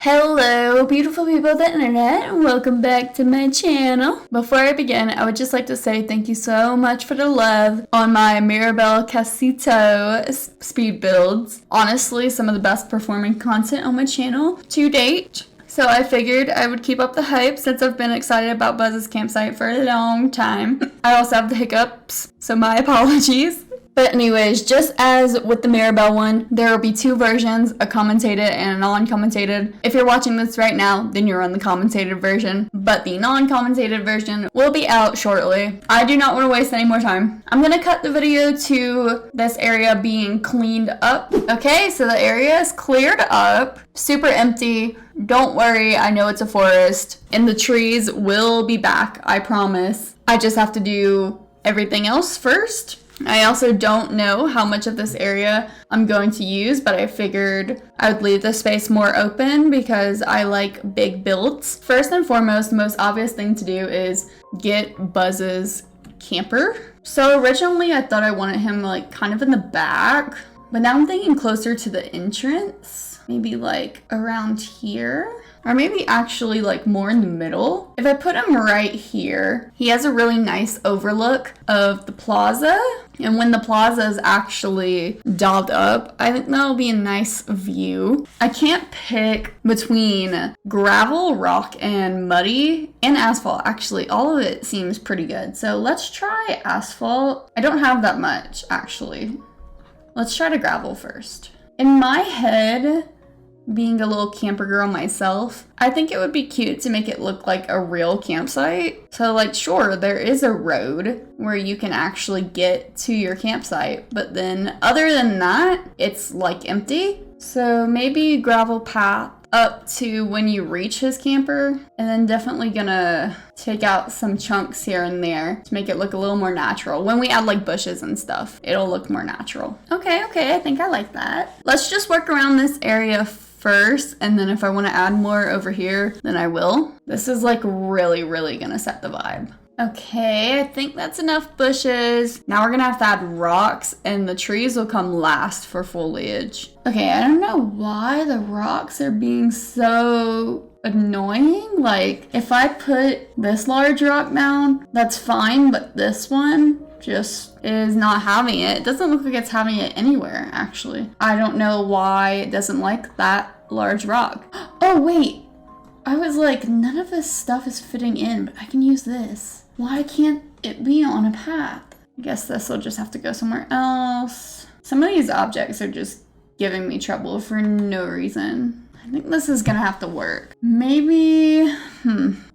Hello, beautiful people of the internet, and welcome back to my channel. Before I begin, I would just like to say thank you so much for the love on my Mirabelle Casito speed builds. Honestly, some of the best performing content on my channel to date. So I figured I would keep up the hype since I've been excited about Buzz's campsite for a long time. I also have the hiccups, so my apologies. But anyways, just as with the Mirabelle one, there will be two versions, a commentated and a non-commentated. If you're watching this right now, then you're on the commentated version, but the non-commentated version will be out shortly. I do not want to waste any more time. I'm going to cut the video to this area being cleaned up. Okay, so the area is cleared up, super empty. Don't worry, I know it's a forest, and the trees will be back, I promise. I just have to do everything else first. I also don't know how much of this area I'm going to use, but I figured I would leave the space more open because I like big builds. First and foremost, the most obvious thing to do is get Buzz's camper. So originally I thought I wanted him like kind of in the back, but now I'm thinking closer to the entrance, maybe like around here. Or maybe actually like more in the middle. If I put him right here, he has a really nice overlook of the plaza. And when the plaza is actually dolled up, I think that'll be a nice view. I can't pick between gravel, rock, and muddy, and asphalt. Actually, all of it seems pretty good. So let's try asphalt. I don't have that much, actually. Let's try the gravel first. In my head, being a little camper girl myself, I think it would be cute to make it look like a real campsite. So like, sure, there is a road where you can actually get to your campsite, but then other than that, it's like empty. So maybe gravel path up to when you reach his camper, and then definitely gonna take out some chunks here and there to make it look a little more natural. When we add like bushes and stuff, it'll look more natural. Okay, I think I like that. Let's just work around this area first, and then if I want to add more over here, then I will. This is like really gonna set the vibe. Okay, I think that's enough bushes. Now we're gonna have to add rocks, and the trees will come last for foliage. Okay, I don't know why the rocks are being so annoying. Like, if I put this large rock down, that's fine, but this one just is not having it. It doesn't look like it's having it anywhere, actually. I don't know why it doesn't like that large rock. Oh, wait. I was like, none of this stuff is fitting in, but I can use this. Why can't it be on a path? I guess this will just have to go somewhere else. Some of these objects are just giving me trouble for no reason. I think this is gonna have to work. Maybe,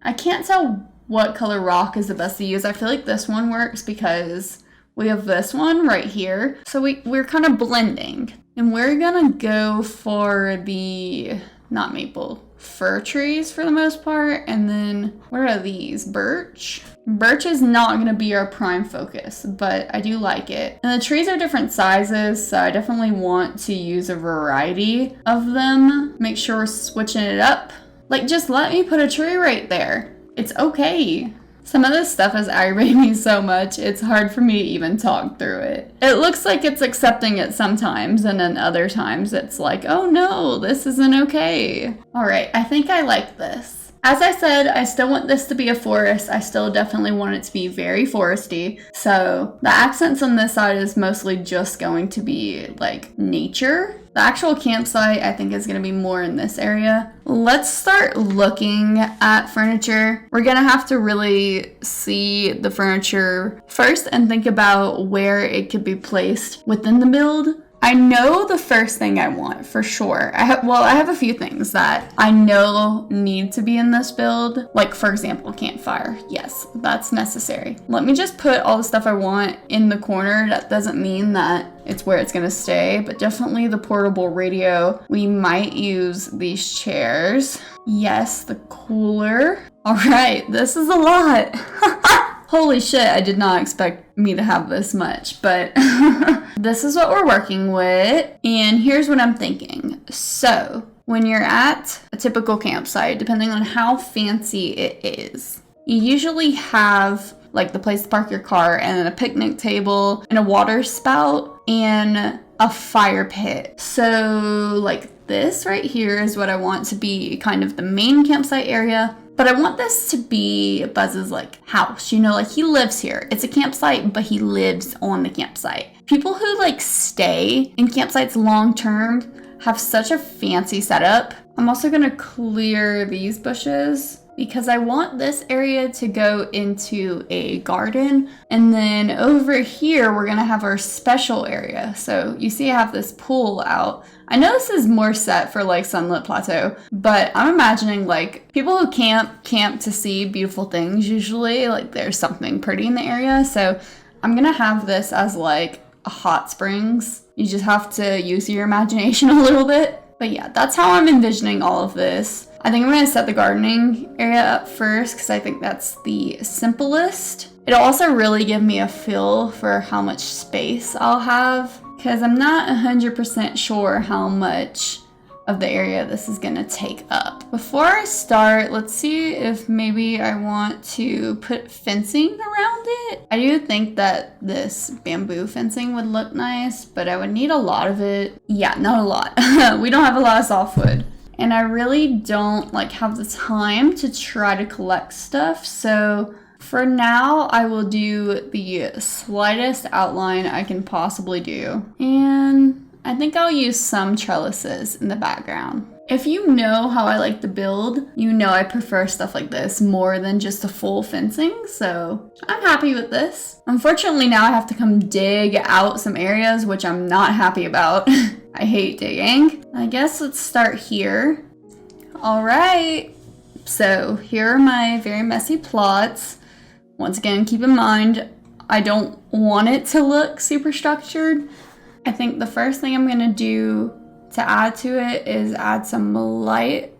I can't tell what color rock is the best to use. I feel like this one works because we have this one right here. So we're kind of blending. And we're gonna go for the, not maple, fir trees for the most part. And then, what are these? Birch? Birch is not gonna be our prime focus, but I do like it. And the trees are different sizes, so I definitely want to use a variety of them. Make sure we're switching it up. Like, just let me put a tree right there. It's okay. Some of this stuff is aggravating me so much, it's hard for me to even talk through it. It looks like it's accepting it sometimes, and then other times it's like, oh no, this isn't okay. All right, I think I like this. As I said, I still want this to be a forest. I still definitely want it to be very foresty. So the accents on this side is mostly just going to be like nature. The actual campsite, I think, is going to be more in this area. Let's start looking at furniture. We're going to have to really see the furniture first and think about where it could be placed within the build. I know the first thing I want for sure. I have a few things that I know need to be in this build. Like, for example, campfire. Yes, that's necessary. Let me just put all the stuff I want in the corner. That doesn't mean that it's where it's gonna stay, but definitely the portable radio. We might use these chairs. Yes, the cooler. All right, this is a lot. Holy shit, I did not expect me to have this much, but this is what we're working with. And here's what I'm thinking. So when you're at a typical campsite, depending on how fancy it is, you usually have like the place to park your car and then a picnic table and a water spout and a fire pit. So like this right here is what I want to be kind of the main campsite area. But I want this to be Buzz's like house, you know, like he lives here. It's a campsite, but he lives on the campsite. People who like stay in campsites long term have such a fancy setup. I'm also gonna clear these bushes because I want this area to go into a garden. And then over here, we're gonna have our special area. So you see I have this pool out. I know this is more set for like Sunlit Plateau, but I'm imagining like people who camp to see beautiful things usually, like there's something pretty in the area. So I'm gonna have this as like a hot springs. You just have to use your imagination a little bit. But yeah, that's how I'm envisioning all of this. I think I'm going to set the gardening area up first because I think that's the simplest. It'll also really give me a feel for how much space I'll have because I'm not 100% sure how much of the area this is going to take up. Before I start, let's see if maybe I want to put fencing around it. I do think that this bamboo fencing would look nice, but I would need a lot of it. Yeah, not a lot. We don't have a lot of softwood. And I really don't like have the time to try to collect stuff. So for now, I will do the slightest outline I can possibly do. And I think I'll use some trellises in the background. If you know how I like to build, you know I prefer stuff like this more than just a full fencing, so I'm happy with this. Unfortunately, now I have to come dig out some areas, which I'm not happy about. I hate digging. I guess let's start here. All right, so here are my very messy plots. Once again, keep in mind, I don't want it to look super structured. I think the first thing I'm gonna do to add to it is add some light.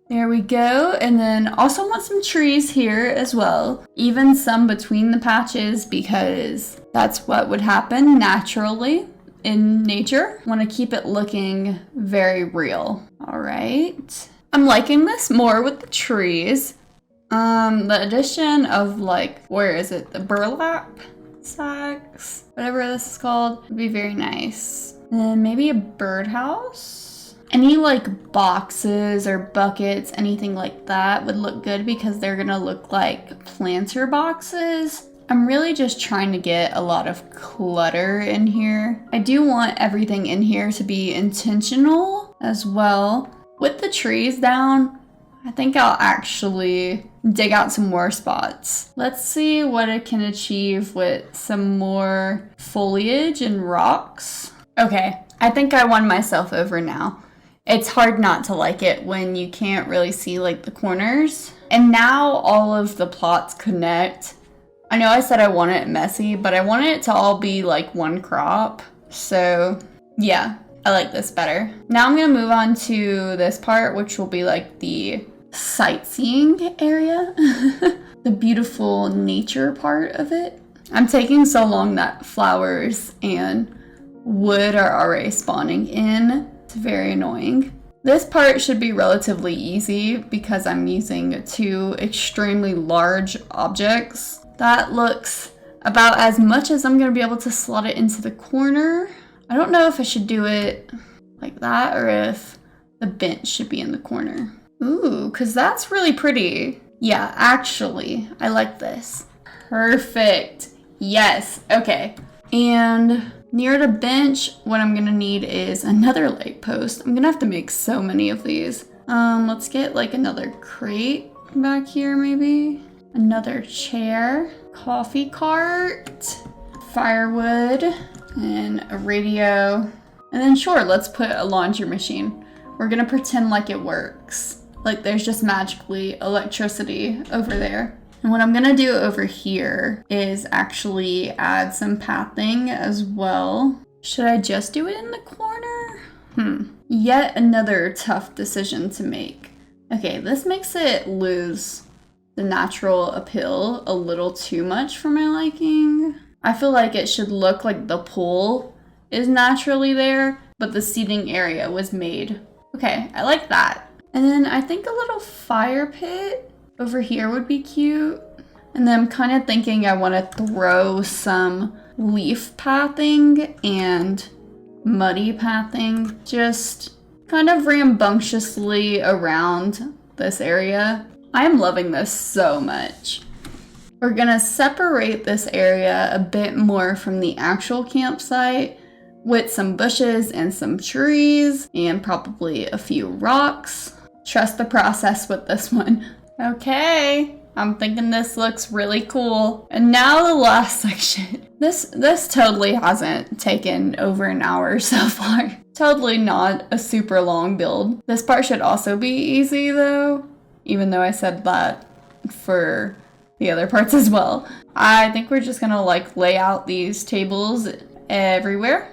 There we go. And then also want some trees here as well. Even some between the patches because that's what would happen naturally in nature. Want to keep it looking very real. All right. I'm liking this more with the trees. The addition of like, where is it? The burlap sacks, whatever this is called, would be very nice. And maybe a birdhouse. Any like boxes or buckets, anything like that would look good because they're gonna look like planter boxes. I'm really just trying to get a lot of clutter in here. I do want everything in here to be intentional as well. With the trees down, I think I'll actually dig out some more spots. Let's see what I can achieve with some more foliage and rocks. Okay, I think I won myself over now. It's hard not to like it when you can't really see like the corners. And now all of the plots connect. I know I said I want it messy, but I wanted it to all be like one crop. So yeah, I like this better. Now I'm gonna move on to this part, which will be like the sightseeing area. The beautiful nature part of it. I'm taking so long that flowers and wood are already spawning in. It's very annoying. This part should be relatively easy because I'm using two extremely large objects. That looks about as much as I'm gonna be able to slot it into the corner. I don't know if I should do it like that or if the bench should be in the corner. Ooh, because that's really pretty. Yeah, actually, I like this. Perfect. Yes, okay. And near the bench, what I'm gonna need is another light post. I'm gonna have to make so many of these. Let's get like another crate back here maybe. Another chair, coffee cart, firewood, and a radio. And then sure, let's put a laundry machine. We're gonna pretend like it works. Like there's just magically electricity over there. And what I'm gonna do over here is actually add some pathing as well. Should I just do it in the corner? Yet another tough decision to make. Okay, this makes it lose the natural appeal a little too much for my liking. I feel like it should look like the pool is naturally there, but the seating area was made. Okay, I like that. And then I think a little fire pit over here would be cute. And then I'm kind of thinking I want to throw some leaf pathing and muddy pathing just kind of rambunctiously around this area. I am loving this so much. We're gonna separate this area a bit more from the actual campsite with some bushes and some trees and probably a few rocks. Trust the process with this one. Okay, I'm thinking this looks really cool. And now the last section. This totally hasn't taken over an hour so far. Totally not a super long build. This part should also be easy though, even though I said that for the other parts as well. I think we're just gonna like lay out these tables everywhere.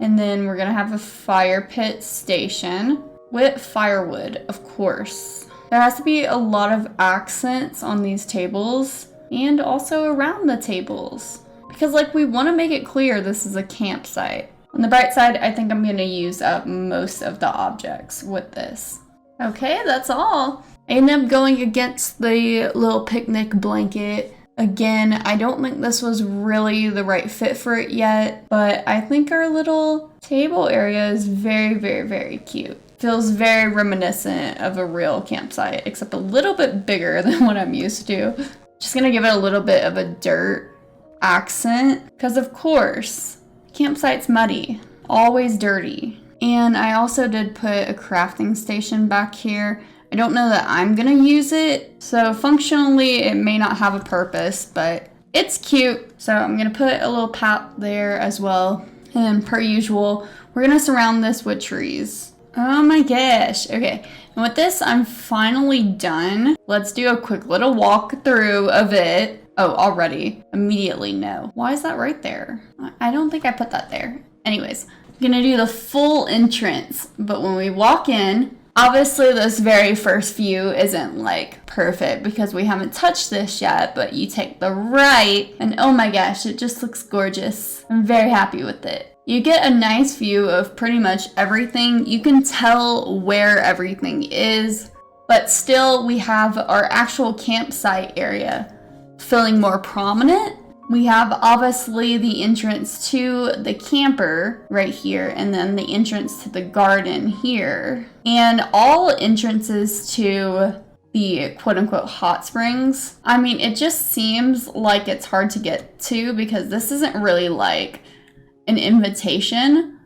And then we're gonna have a fire pit station with firewood, of course. There has to be a lot of accents on these tables and also around the tables. Because like we wanna make it clear this is a campsite. On the bright side, I think I'm gonna use up most of the objects with this. Okay, that's all. I ended up going against the little picnic blanket. Again, I don't think this was really the right fit for it yet, but I think our little table area is very, very, very cute. Feels very reminiscent of a real campsite, except a little bit bigger than what I'm used to. Just gonna give it a little bit of a dirt accent, because of course, campsite's muddy, always dirty. And I also did put a crafting station back here. I don't know that I'm gonna use it, so functionally it may not have a purpose, but it's cute. So I'm gonna put a little path there as well. And per usual, we're gonna surround this with trees. Oh my gosh, okay. And with this, I'm finally done. Let's do a quick little walkthrough of it. Oh, already, immediately no. Why is that right there? I don't think I put that there. Anyways, I'm gonna do the full entrance, but when we walk in, obviously this very first view isn't like perfect because we haven't touched this yet, but you take the right and oh my gosh, it just looks gorgeous. I'm very happy with it. You get a nice view of pretty much everything. You can tell where everything is, but still we have our actual campsite area feeling more prominent. We have obviously the entrance to the camper right here and then the entrance to the garden here. And all entrances to the quote-unquote hot springs. I mean, it just seems like it's hard to get to because this isn't really like an invitation,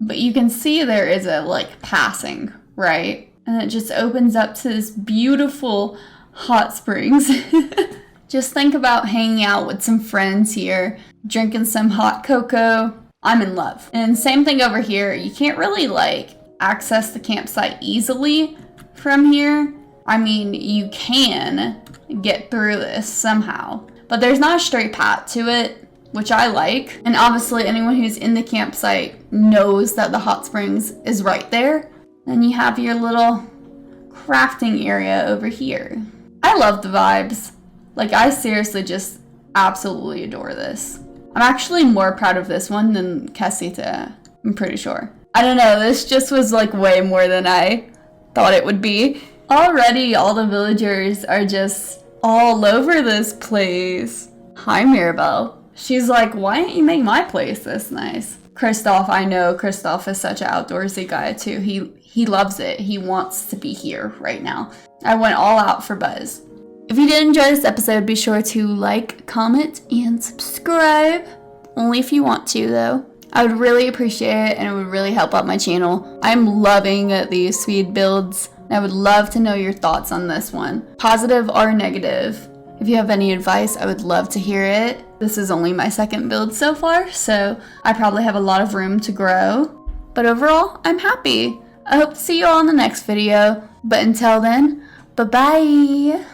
but you can see there is a like passing, right? And it just opens up to this beautiful hot springs. Just think about hanging out with some friends here, drinking some hot cocoa. I'm in love. And same thing over here. You can't really like access the campsite easily from here. I mean, you can get through this somehow, but there's not a straight path to it, which I like. And obviously anyone who's in the campsite knows that the hot springs is right there. Then you have your little crafting area over here. I love the vibes. Like, I seriously just absolutely adore this. I'm actually more proud of this one than 𝙤𝙤𝙘𝙀𝙀, I'm pretty sure. I don't know, this just was like way more than I thought it would be. Already, all the villagers are just all over this place. Hi, Mirabelle. She's like, why didn't you make my place this nice? Kristoff, I know Kristoff is such an outdoorsy guy too. He loves it. He wants to be here right now. I went all out for Buzz. If you did enjoy this episode, be sure to like, comment, and subscribe. Only if you want to, though. I would really appreciate it, and it would really help out my channel. I'm loving these speed builds. I would love to know your thoughts on this one. Positive or negative. If you have any advice, I would love to hear it. This is only my second build so far, so I probably have a lot of room to grow. But overall, I'm happy. I hope to see you all in the next video. But until then, bye-bye!